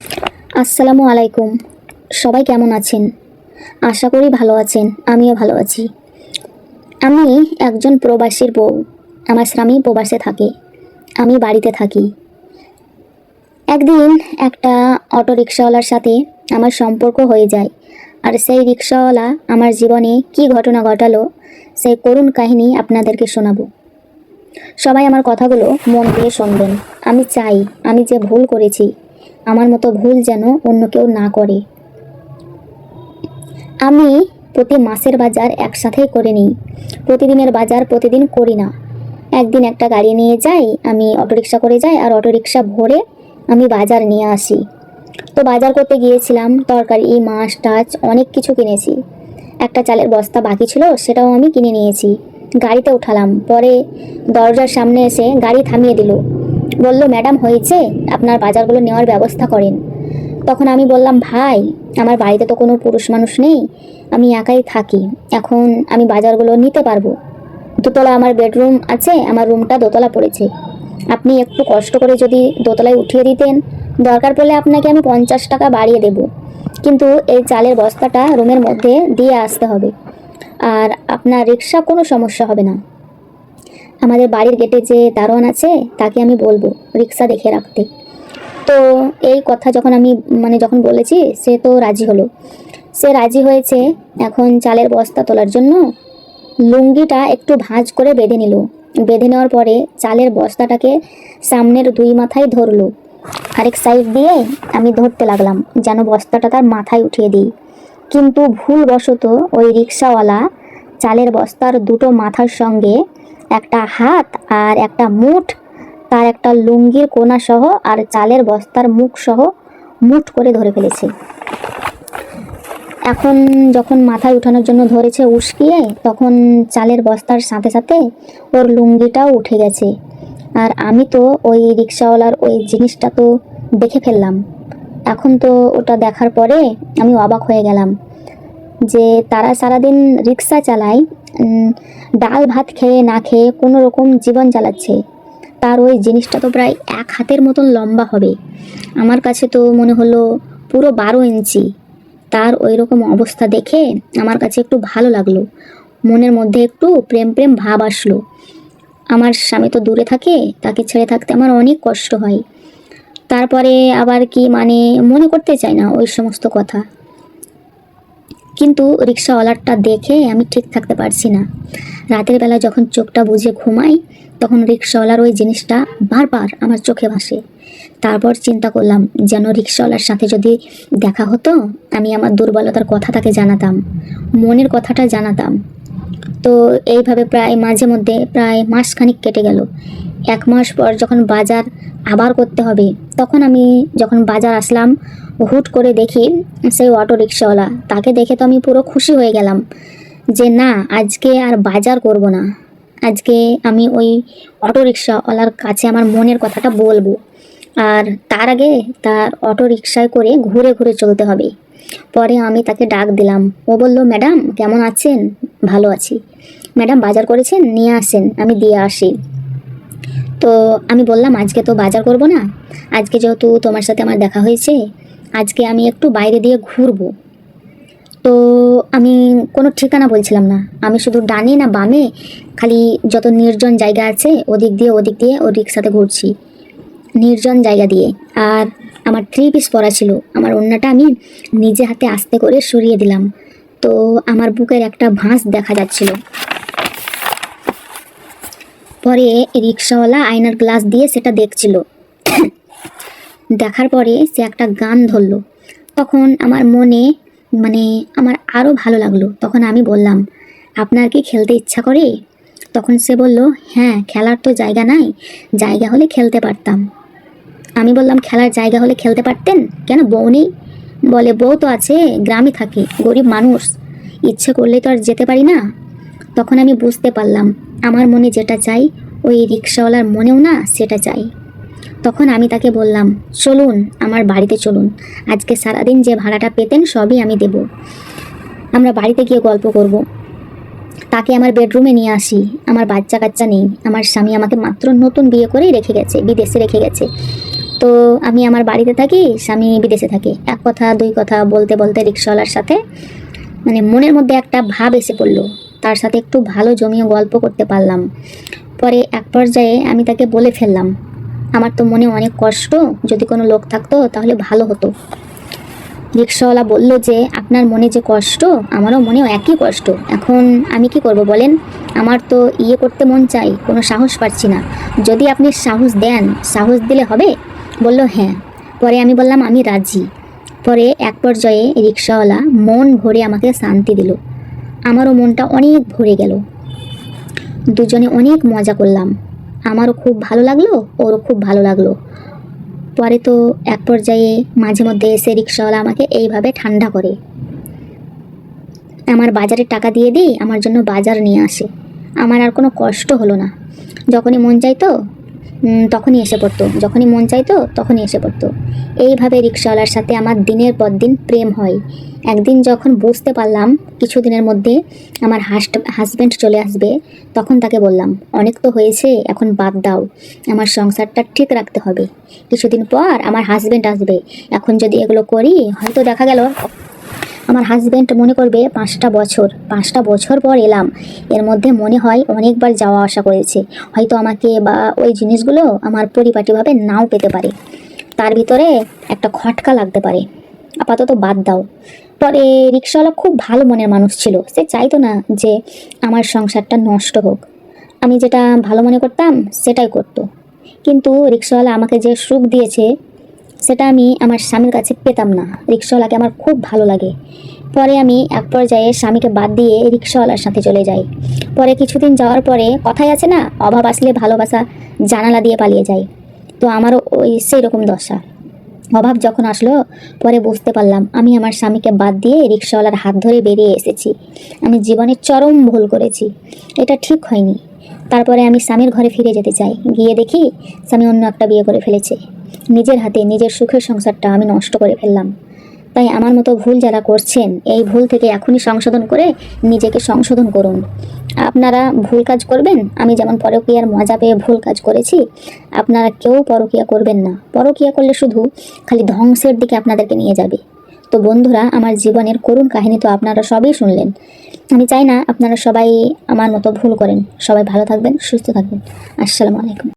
আসসালামু আলাইকুম। সবাই কেমন আছেন? আশা করি ভালো আছেন। আমিও ভালো আছি। আমি একজন প্রবাসীর বউ। আমার স্বামী প্রবাসে থাকে, আমি বাড়িতে থাকি। একদিন একটা অটো রিকশাওয়ালার সাথে আমার সম্পর্ক হয়ে যায়। আর সেই রিকশাওয়ালা আমার জীবনে কী ঘটনা ঘটালো সেই করুণ কাহিনী আপনাদেরকে শোনাবো। সবাই আমার কথাগুলো মন দিয়ে শুনবেন। আমি চাই আমি যে ভুল করেছি আমার মতো ভুল যেন অন্য কেউ না করে। আমি প্রতি মাসের বাজার একসাথেই করে নিই। প্রতিদিনের বাজার প্রতিদিন করি না। একদিন একটা গাড়ি নিয়ে যাই, আমি অটোরিকশা করে যাই আর অটোরিকশা ভরে আমি বাজার নিয়ে আসি। তো বাজার করতে গিয়েছিলাম, তরকারি মাছ টাছ অনেক কিছু কিনেছি। একটা চালের বস্তা বাকি ছিল, সেটাও আমি কিনে নিয়েছি। গাড়িতে উঠালাম, পরে দরজার সামনে এসে গাড়ি থামিয়ে দিল। বলল, ম্যাডাম হয়েছে, আপনার বাজারগুলো নেওয়ার ব্যবস্থা করেন। তখন আমি বললাম, ভাই আমার বাড়িতে তো কোনো পুরুষ মানুষ নেই, আমি একাই থাকি, এখন আমি বাজারগুলো নিতে পারবো। দোতলা আমার বেডরুম আছে, আমার রুমটা দোতলা পড়েছে। আপনি একটু কষ্ট করে যদি দোতলায় উঠিয়ে দিতেন, দরকার পড়লে আপনাকে আমি 50 টাকা বাড়িয়ে দেব, কিন্তু এই চালের বস্তাটা রুমের মধ্যে দিয়ে আসতে হবে। আর আপনার রিক্সা কোনো সমস্যা হবে না। আমাদের বাড়ির গেটে যে দারোয়ান আছে তাকে আমি বলবো রিক্সা দেখে রাখতে। তো এই কথা যখন আমি যখন বলেছি, সে তো রাজি হলো। সে রাজি হয়েছে। এখন চালের বস্তা তোলার জন্য লুঙ্গিটা একটু ভাঁজ করে বেঁধে নিল। বেঁধে নেওয়ার পরে চালের বস্তাটাকে সামনের দুই মাথায় ধরলো। আরেক সাইড দিয়ে আমি ধরতে লাগলাম যেন বস্তাটা তার মাথায় উঠিয়ে দিই। কিন্তু ভুলবশত ওই রিক্সাওয়ালা চালের বস্তার দুটো মাথার সঙ্গে একটা হাত আর একটা মুঠ, তার একটা লুঙ্গির কোনা সহ আর চালের বস্তার মুখ সহ মুঠ করে ধরে ফেলেছে। এখন যখন মাথায় উঠানোর জন্য ধরেছে উস্কিয়ে, তখন চালের বস্তার সাথে সাথে ওর লুঙ্গিটাও উঠে গেছে। আর আমি তো ওই রিক্সাওয়ালার ওই জিনিসটা তো দেখে ফেললাম। এখন তো ওটা দেখার পরে আমি অবাক হয়ে গেলাম যে তারা সারাদিন রিক্সা চালায়, ডাল ভাত খেয়ে না খেয়ে কোনো রকম জীবন চালাচ্ছে। তার ওই জিনিসটা তো প্রায় 1 হাতের মতন লম্বা হবে। আমার কাছে তো মনে হলো পুরো 12 ইঞ্চি। তার ওই রকম অবস্থা দেখে আমার কাছে একটু ভালো লাগলো, মনের মধ্যে একটু প্রেম প্রেম ভাব আসলো। আমার স্বামী তো দূরে থাকে, তাকে ছেড়ে থাকতে আমার অনেক কষ্ট হয়। তারপরে আবার কি মনে করতে চাই না ওই সমস্ত কথা। কিন্তু রিক্সাওয়ালারটা দেখে আমি ঠিক থাকতে পারছি না। রাতের বেলা যখন চোখটা বুজে ঘুমাই, তখন রিক্সাওয়ালার ওই জিনিসটা বারবার আমার চোখে ভাসে। তারপর চিন্তা করলাম, যেন রিক্সাওয়ালার সাথে যদি দেখা হতো, আমি আমার দুর্বলতার কথা তাকে জানাতাম, মনের কথাটা জানাতাম। তো এইভাবে প্রায় মাঝে মধ্যে প্রায় মাসখানিক কেটে গেল। 1 মাস পর যখন বাজার আবার করতে হবে, তখন আমি যখন বাজার আসলাম, হুট করে দেখি সেই অটো রিক্সাওয়ালা। তাকে দেখে তো আমি পুরো খুশি হয়ে গেলাম যে না, আজকে আর বাজার করব না। আজকে আমি ওই অটো রিক্সাওয়ালার কাছে আমার মনের কথাটা বলবো। আর তার আগে তার অটো রিক্সায় করে ঘুরে ঘুরে চলতে হবে। পরে আমি তাকে ডাক দিলাম। ও বলল, ম্যাডাম কেমন আছেন? ভালো আছি। ম্যাডাম বাজার করেছেন, নিয়ে আসেন, আমি দিয়ে আসি। তো আমি বললাম, আজকে তো বাজার করব না, আজকে যেহেতু তোমার সাথে আমার দেখা হয়েছে, আজকে আমি একটু বাইরে দিয়ে ঘুরবো। তো আমি কোনো ঠিকানা বলছিলাম না, আমি শুধু ডানে না বামে খালি যত নির্জন জায়গা আছে ওদিক দিয়ে ওর রিক্সাতে ঘুরছি, নির্জন জায়গা দিয়ে। আর আমার 3 পিস পরা ছিল, আমার ওড়নাটা আমি নিজে হাতে আস্তে করে সরিয়ে দিলাম। তো আমার বুকের একটা ভাঁজ দেখা যাচ্ছিল। পরে রিক্সাওয়ালা আয়নার গ্লাস দিয়ে সেটা দেখছিল। দেখার পরে সে একটা গান ধরলো। তখন আমার মনে আমার আরও ভালো লাগলো। তখন আমি বললাম, আপনার কি খেলতে ইচ্ছা করে? তখন সে বলল, হ্যাঁ, খেলার তো জায়গা নাই, জায়গা হলে খেলতে পারতাম। আমি বললাম, খেলার জায়গা হলে খেলতে পারতেন কেন, বউ নেই? বলে, বউ তো আছে, গ্রামে থাকে, গরিব মানুষ, ইচ্ছে করলে তো আর যেতে পারি না। তখন আমি বুঝতে পারলাম আমার মনে যেটা চাই ওই রিক্সাওয়ালার মনেও না সেটা চাই। তখন আমি তাকে বললাম, চলুন আমার বাড়িতে চলুন, আজকে সারাদিন যে ভাড়াটা পেতেন সবই আমি দেব, আমরা বাড়িতে গিয়ে গল্প করব। তাকে আমার বেডরুমে নিয়ে আসি। আমার বাচ্চা কাচ্চা নেই, আমার স্বামী আমাকে মাত্র নতুন বিয়ে করেই রেখে গেছে, বিদেশে রেখে গেছে। তো আমি আমার বাড়িতে থাকি, স্বামী বিদেশে থাকে। এক কথা দুই কথা বলতে বলতে রিক্সাওয়ালার সাথে মানে মনের মধ্যে একটা ভাব এসে পড়লো, তার সাথে একটু ভালো জমিয়ে গল্প করতে পারলাম। পরে এক পর্যায়ে আমি তাকে বলে ফেললাম, আমার তো মনে অনেক কষ্ট, যদি কোনো লোক থাকতো তাহলে ভালো হতো। রিক্সাওয়ালা বলল যে আপনার মনে যে কষ্ট, আমারও মনেও একই কষ্ট। এখন আমি কি করব বলেন? আমার তো করতে মন চাই, কোনো সাহস পাচ্ছি না। যদি আপনি সাহস দেন, সাহস দিলে হবে? বলল হ্যাঁ। পরে আমি বললাম আমি রাজি। পরে এক পর্যায়ে রিক্সাওয়ালা মন ভরে আমাকে শান্তি দিল, আমারও মনটা অনেক ভরে গেল। দুজনে অনেক মজা করলাম, আমারও খুব ভালো লাগলো, ওরও খুব ভালো লাগলো। পরে তো এক পর্যায়ে মাঝে মধ্যে এসে রিক্সাওয়ালা আমাকে এইভাবে ঠান্ডা করে, আমার বাজারের টাকা দিয়ে দিই, আমার জন্য বাজার নিয়ে আসে। আমার আর কোনো কষ্ট হলো না। যখনই মন চাইতো তখনই এসে পড়তো, যখনই মন চাইতো তখনই এসে পড়তো। এইভাবে রিক্সাওয়ালার সাথে আমার দিনের পর দিন প্রেম হয়। একদিন যখন বুঝতে পারলাম কিছুদিনের মধ্যে আমার হাজব্যান্ড চলে আসবে, তখন তাকে বললাম অনেক তো হয়েছে, এখন বাদ দাও, আমার সংসারটা ঠিক রাখতে হবে। কিছুদিন পর আমার হাজব্যান্ড আসবে, এখন যদি এগুলো করি হয়তো দেখা গেল আমার হাজব্যান্ড মনে করবে 5টা বছর পর এলাম, এর মধ্যে মনে হয় অনেকবার যাওয়া আসা করেছে, হয়তো আমাকে বা ওই জিনিসগুলো আমার পরিপাটিভাবে নাও পেতে পারে, তার ভিতরে একটা খটকা লাগতে পারে, আপাতত বাদ দাও। পরে রিক্সাওয়ালা খুব ভালো মনের মানুষ ছিল, সে চাইতো না যে আমার সংসারটা নষ্ট হোক, আমি যেটা ভালো মনে করতাম সেটাই করতো। কিন্তু রিক্সাওয়ালা আমাকে যে সুখ দিয়েছে সেটা আমি আমার স্বামীর কাছে পেতাম না। রিক্সাওয়ালাকে আমার খুব ভালো লাগে। পরে আমি এক পর্যায়ে স্বামীকে বাদ দিয়ে রিক্সাওয়ালার সাথে চলে যাই। পরে কিছুদিন যাওয়ার পরে কথাই আছে না, অভাব আসলে ভালোবাসা জানালা দিয়ে পালিয়ে যায়, তো আমারও ওই সেই রকম দশা। অভাব যখন আসলো, পরে বুঝতে পারলাম আমি আমার স্বামীকে বাদ দিয়ে রিক্সাওয়ালার হাত ধরে বেরিয়ে এসেছি। আমি জীবনে চরম ভুল করেছি, এটা ঠিক হয়নি। তারপরে আমি স্বামীর ঘরে ফিরে যেতে চাই, গিয়ে দেখি স্বামী অন্য একটা বিয়ে করে ফেলেছে। নিজের হাতে নিজের সুখের সংসারটা আমি নষ্ট করে ফেললাম। তাই আমার মতো ভুল যারা করছেন, এই ভুল থেকে এখনই সংশোধন করে নিজেকে সংশোধন করুন। আপনারা ভুল কাজ করবেন, আমি যেমন পরকীয়ার মজা পেয়ে ভুল কাজ করেছি, আপনারা কেউ পরকীয়া করবেন না। পরকীয়া করলে শুধু খালি ধ্বংসের দিকে আপনাদেরকে নিয়ে যাবে। তো বন্ধুরা, আমার জীবনের করুণ কাহিনী তো আপনারা সবই শুনলেন। আমি চাই না আপনারা সবাই আমার মতো ভুল করেন। সবাই ভালো থাকবেন, সুস্থ থাকবেন। আসসালামু আলাইকুম।